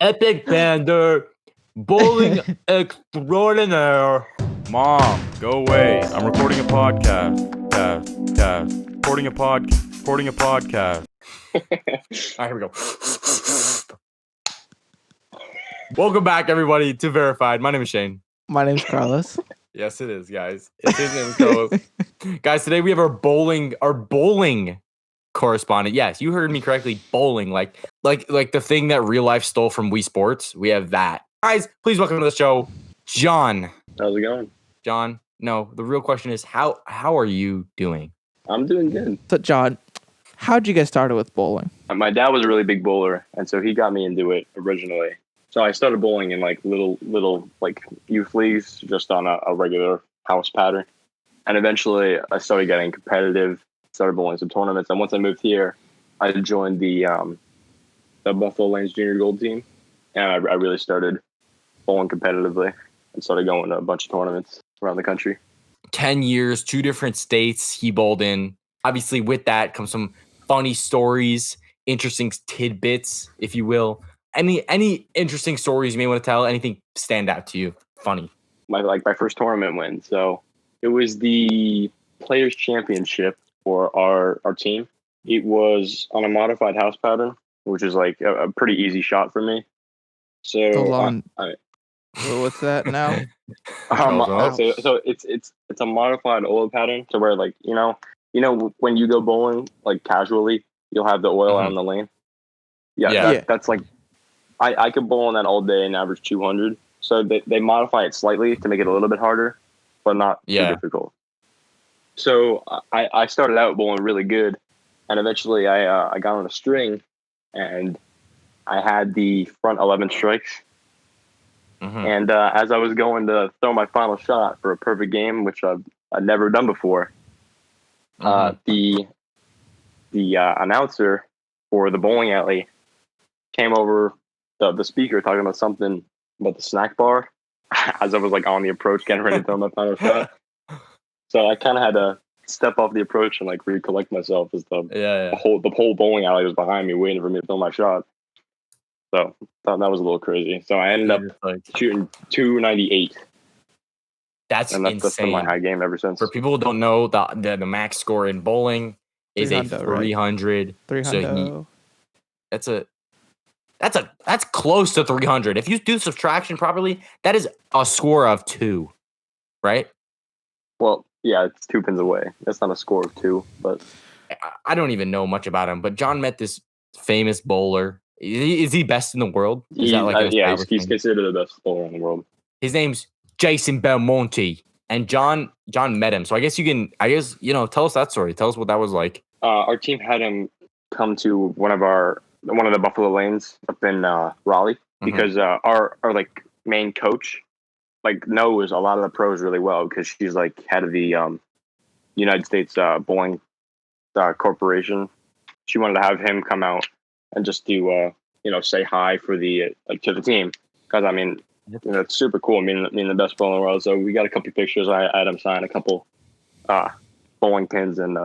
Epic Bander, bowling extraordinaire. Mom, go away. I'm recording a podcast. Recording a podcast. All right, here we go. Welcome back, everybody, to Verified. My name is Shane. My name's Carlos. Yes, it is, guys. It's his name, Carlos. Guys, today we have our bowling correspondent. Yes, you heard me correctly. Bowling, like the thing that real life stole from Wii Sports. We have that. Guys, please welcome to the show, John. How's it going? John, no, the real question is how are you doing? I'm doing good. So, John, how'd you get started with bowling? My dad was a really big bowler, and so he got me into it originally. So I started bowling in like little like youth leagues, just on a regular house pattern. And eventually I started getting competitive, started bowling some tournaments. And once I moved here, I joined the Buffalo Lanes Junior Gold team. And I really started bowling competitively and started going to a bunch of tournaments around the country. 10 years, 2 different states he bowled in. Obviously, with that comes some funny stories, interesting tidbits, if you will. Any interesting stories you may want to tell? Anything stand out to you? Funny. My first tournament win. So it was the Players Championship for our team. It was on a modified house pattern, which is like a pretty easy shot for me. So Hold on. Well, what's that now? So it's a modified oil pattern to where, like, you know when you go bowling like casually, you'll have the oil on the lane. Yeah. That's like I could bowl on that all day and average 200. So they modify it slightly to make it a little bit harder, but not too difficult. So I started out bowling really good, and eventually I got on a string, and I had the front 11 strikes. Mm-hmm. And as I was going to throw my final shot for a perfect game, which I'd never done before, the announcer for the bowling alley came over the speaker talking about something about the Snackbar as I was like on the approach getting ready to throw my final shot. So I kind of had to step off the approach and like recollect myself as the whole bowling alley was behind me waiting for me to throw my shot. So that was a little crazy. So I ended up shooting 298. That's insane. That's been my high game ever since. For people who don't know, the max score in bowling is a 300. Right? 300. So that's close to 300. If you do subtraction properly, that is a score of 2, right? Well, yeah, it's 2 pins away. That's not a score of 2, but I don't even know much about him. But John met this famous bowler. Is he best in the world? Is that like he's considered the best bowler in the world. His name's Jason Belmonte, and John met him. So I guess tell us that story. Tell us what that was like. Our team had him come to one of the Buffalo Lanes up in Raleigh because our like main coach like knows a lot of the pros really well because she's like head of the United States Bowling Corporation. She wanted to have him come out and just do say hi for the to the team because I mean it's super cool. I mean the best bowler in the world. So we got a couple pictures. I had him sign a couple bowling pins and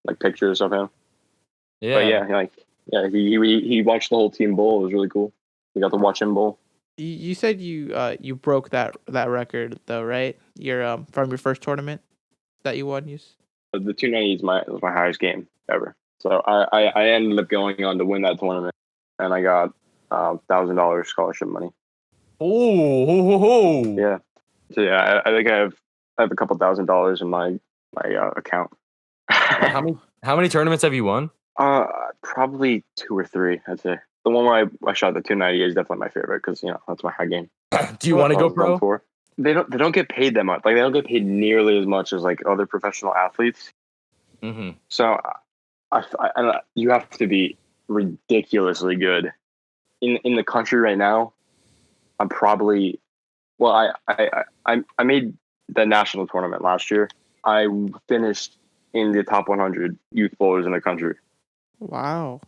like pictures of him. Yeah, but he watched the whole team bowl. It was really cool. We got to watch him bowl. You said you broke that record though, right? Your from your first tournament that you won. The 290 was my highest game ever. So I ended up going on to win that tournament, and I got $1,000 scholarship money. Oh, yeah. So yeah, I think I have a couple $1,000 in my account. How many tournaments have you won? Probably 2 or 3. I'd say the one where I shot the 290 is definitely my favorite because that's my high game. Do you want to go pro? They don't get paid that much. Like they don't get paid nearly as much as like other professional athletes. Mm-hmm. So I you have to be ridiculously good in the country right now. I'm probably I made the national tournament last year. I finished in the top 100 youth bowlers in the country. Wow.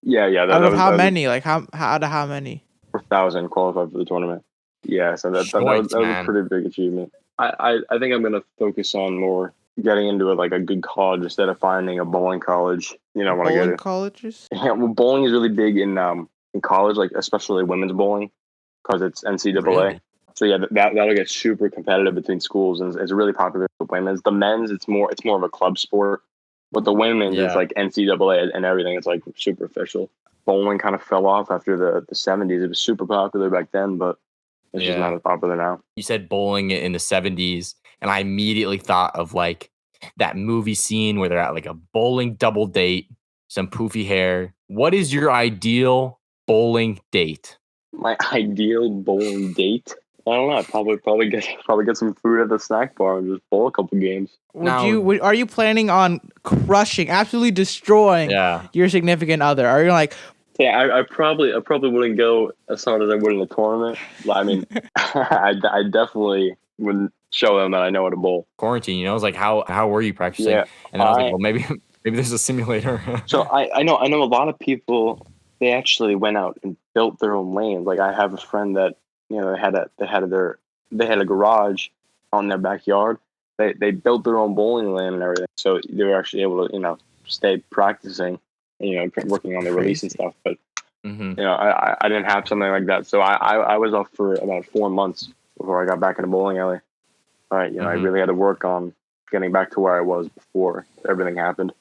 Yeah. Out of how many? Like how out of how many? 4,000 qualified for the tournament. Yeah, so that was a pretty big achievement. I think I'm gonna focus on more getting into a good college instead of finding a bowling college. When I get it. Colleges? Yeah, well, bowling is really big in in college, like especially women's bowling, because it's NCAA. Really? So yeah, that'll get super competitive between schools, and it's really popular with women's. The men's, it's more of a club sport, but the women's is Yeah. like NCAA and everything. It's like super official. Bowling kind of fell off after the 70s. It was super popular back then, but it's just not as popular now. You said bowling in the 70s, and I immediately thought of like that movie scene where they're at like a bowling double date, some poofy hair. What is your ideal bowling date? My ideal bowling date? I don't know. I'd probably get some food at the snack bar and just bowl a couple games. Are you planning on crushing, absolutely destroying your significant other? Are you like, yeah, I probably wouldn't go as hard as I would in a tournament. I mean, I definitely wouldn't show them that I know how to bowl. Quarantine, it's like how were you practicing? Yeah, and I was like, well, maybe there's a simulator. So I know a lot of people. They actually went out and built their own lanes. Like I have a friend that they had a garage on their backyard. They built their own bowling lane and everything. So they were actually able to stay practicing. Working on the release and stuff. But I didn't have something like that. So I was off for about 4 months before I got back in the bowling alley. I really had to work on getting back to where I was before everything happened.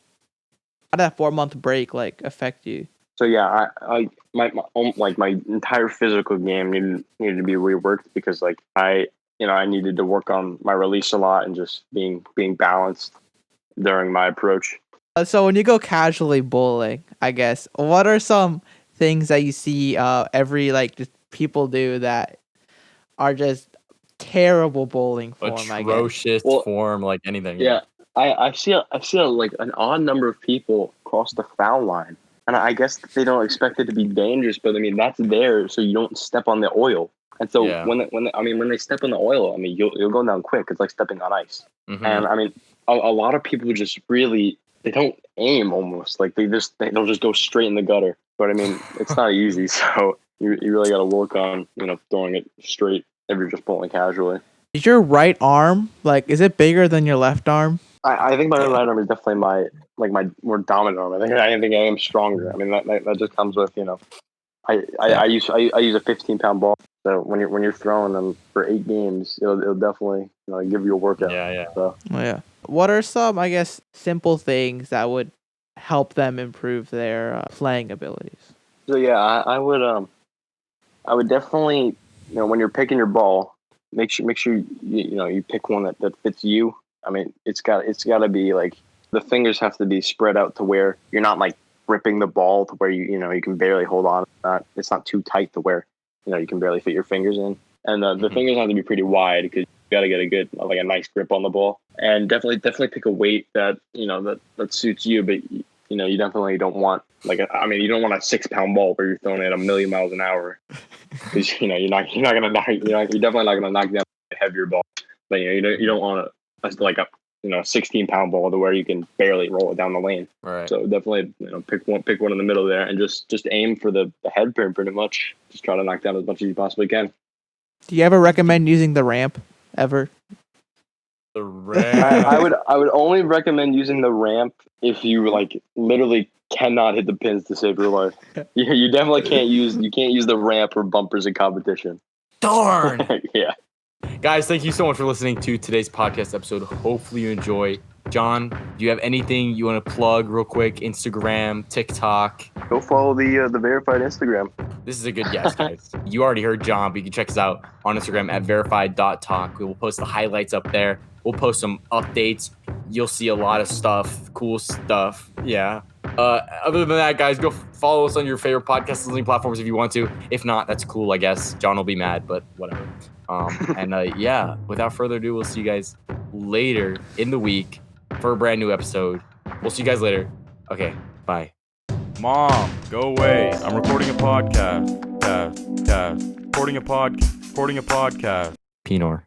how did that 4-month break like affect you? So yeah, my entire physical game needed to be reworked because like I needed to work on my release a lot and just being balanced during my approach. So when you go casually bowling, I guess, what are some things that you see just people do that are just terrible bowling form? Atrocious form, like anything. Yeah, I see like an odd number of people cross the foul line, and I guess they don't expect it to be dangerous, but I mean that's there so you don't step on the oil. And so when they step on the oil, you'll go down quick. It's like stepping on ice. Mm-hmm. And a lot of people just really. They don't aim almost like they'll just go straight in the gutter. But it's not easy. So you really got to work on throwing it straight if you're just bowling casually. Is your right arm is it bigger than your left arm? I think my right arm is definitely my more dominant arm. I think I am stronger. That just comes with I use a 15-pound ball. So when you're throwing them for 8 games, it'll definitely give you a workout. Yeah. So. Oh, yeah. What are some, I guess, simple things that would help them improve their playing abilities? So yeah, I would definitely when you're picking your ball, make sure you pick one that fits you. It's got to be like the fingers have to be spread out to where you're not like gripping the ball to where you can barely hold on. It's not too tight to where you can barely fit your fingers in, and the fingers have to be pretty wide because you got to get a nice grip on the ball, and definitely pick a weight that that suits you. But you definitely don't want you don't want a 6-pound ball where you're throwing it a million miles an hour because you're definitely not gonna knock down a heavier ball. But you don't want a 16-pound ball to where you can barely roll it down the lane. Right. So definitely pick one in the middle there and just aim for the head pin pretty much. Just try to knock down as much as you possibly can. Do you ever recommend using the ramp ever? The ramp. I would only recommend using the ramp if you literally cannot hit the pins to save your life. You definitely can't use the ramp or bumpers in competition. Darn. Yeah. Guys, thank you so much for listening to today's podcast episode. Hopefully you enjoy. John, do you have anything you want to plug real quick? Instagram, TikTok? Go follow the verified Instagram. This is a good guess, guys. You already heard John, but you can check us out on Instagram at verified.talk. We will post the highlights up there. We'll post some updates. You'll see a lot of stuff, cool stuff. Yeah. Other than that, guys, go follow us on your favorite podcast listening platforms if you want to. If not, that's cool, I guess. John will be mad, but whatever. Yeah, without further ado, we'll see you guys later in the week for a brand new episode. We'll see you guys later. Okay, bye. Mom, go away. I'm recording a podcast. Recording a podcast. Pinor.